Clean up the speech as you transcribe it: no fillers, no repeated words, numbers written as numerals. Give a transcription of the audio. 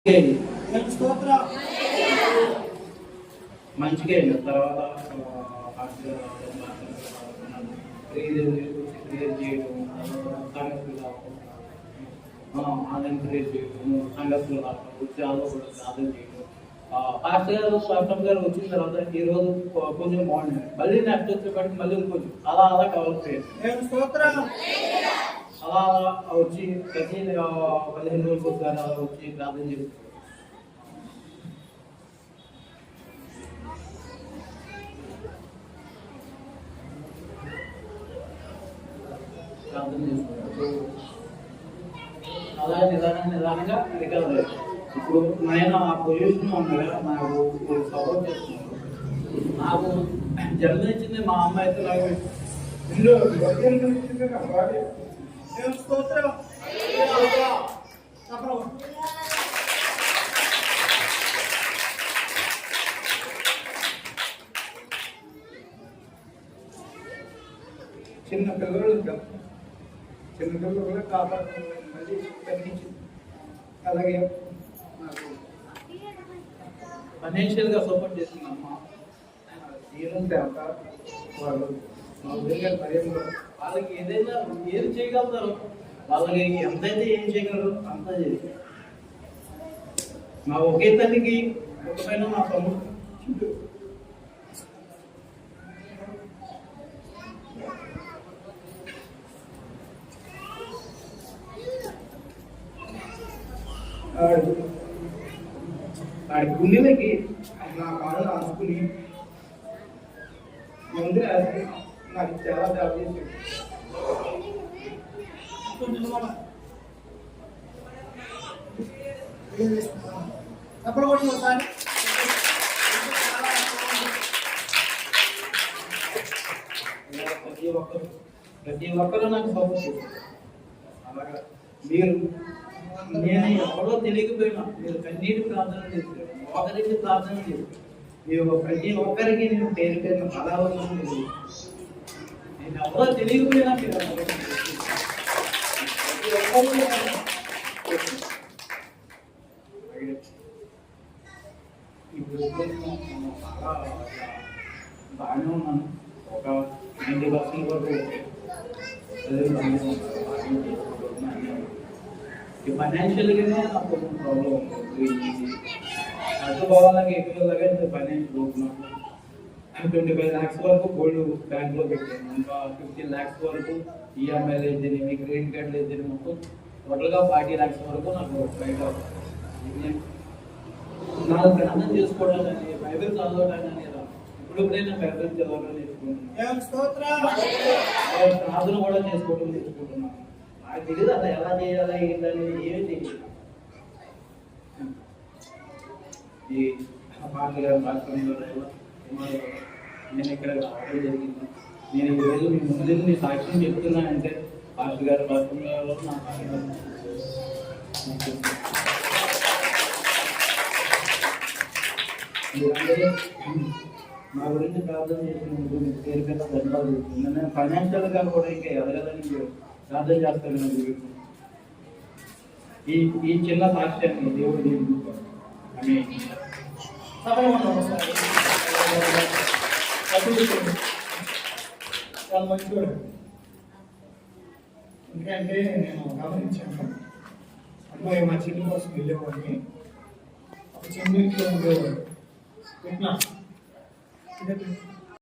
మంచిగా అయిన తర్వాత క్రియేట్ చేయడం క్రియేట్ చేయడం సంగతులు ఉద్యోగాలు కూడా సాధన చేయడం పాస్టర్ గారు స్వామి గారు వచ్చిన తర్వాత ఈ రోజు కొంచెం బాగుంది. మళ్ళీ నెక్స్ట్ వచ్చేప్పటికి మళ్ళీ ఇంకొంచెం అలా అలా కావాలి. అలా వచ్చి ప్రతి 15 రోజులకు ఒకసారి అలా వచ్చి ప్రార్థన చేస్తాం. అలా నిదానంగా రికవర్ అయ్యాను. ఇప్పుడు నేను ఆ పొజిషన్ ఉండగా నాకు సపోర్ట్ చేస్తున్నాను. నాకు జన్మనిచ్చింది మా అమ్మ అయితే నాకు చిన్న పిల్లలు కూడా కాపాడుతుంది. మళ్ళీ తగ్గించింది. అలాగే నాకు ఫైనాన్షియల్గా సపోర్ట్ చేస్తుంది అమ్మ. ఏముంటే అక్క వాళ్ళు మా ఊరిగారు పర్యంలో వాళ్ళకి ఏదైనా ఏం చేయగలుగుతారు, వాళ్ళకి ఎంతైతే ఏం చేయగలరు అంతా చేసి మా ఒకే తల్లికి ఒకపైన మా తమ్ముడు ఆడి గుండెలకి నా కాళ్ళు ఆసుకుని ముందు నాకు చాలా జాబ్ చేసాడు. ప్రతి ఒక్కరు నాకు సపోర్ట్ చేశారు. అలాగా మీరు నేను ఎవరో తెలియకపోయినా మీరు కన్నీటి ప్రార్థన చేశారు, ఒకరికి ప్రార్థన చేశారు. మీరు ప్రతి ఒక్కరికి నేను పేరు పేరున పదాలను నేను ఎవరో తెలియకపోయినా మీరు ఇప్పుడు చాలా బాగానే ఉన్నాను. ఒక 90% వరకు ఫైనాన్షియల్గానే నాకు కొంచెం ప్రాబ్లం ఉంది. చదువుకోవాలని ఎక్కువగా ఫైనాన్షియల్ అవుతున్నాను. 25 lakhs వరకు గోల్డ్ బ్యాంక్లో పెట్టాను. ఇంకా 15 lakhs వరకు ఈఎంఐలు అయితేనేమి, క్రెడిట్ కార్డులు అయితేనేమి, మొత్తం టోటల్గా 40 lakhs వరకు నాకు బయట నాకు ప్రార్థన చేసుకోవడం కానీ బైబిల్ చదవడం కానీ ఇప్పుడెప్పుడైనా బైబిల్ చదవడం నేర్చుకుంటున్నాను. ప్రార్థన కూడా చేసుకోవడం నేర్చుకుంటున్నాను. నాకు తెలియదు అలా ఎలా చేయాలా ఏంటనేది ఏమీ తెలియదు. ఈ పాస్టర్ గారు నేను ఇక్కడ రావడం జరిగింది. నేను ఈరోజు మీ ముందు నీ సాక్ష్యం చెప్తున్నానంటే పాస్టర్ గారు బాత్రూంలో నా నా గురించి ప్రార్థన చేసిన పేరు పెద్ద ధన్యవాదాలు చెప్తున్నాను. నేను ఫైనాన్షియల్గా కూడా ఇంకా ఎదగదని ప్రార్థన చేస్తాను. ఈ చిన్న సాక్ష్యాన్ని దేవుడు అని చాలా మంచివాడు. ఎందుకంటే నేను గమనించాను, అమ్మాయి మా చెల్లి కోసం వెళ్ళేవాడిని. ఒక చెల్లిలో ఉండేవాడు.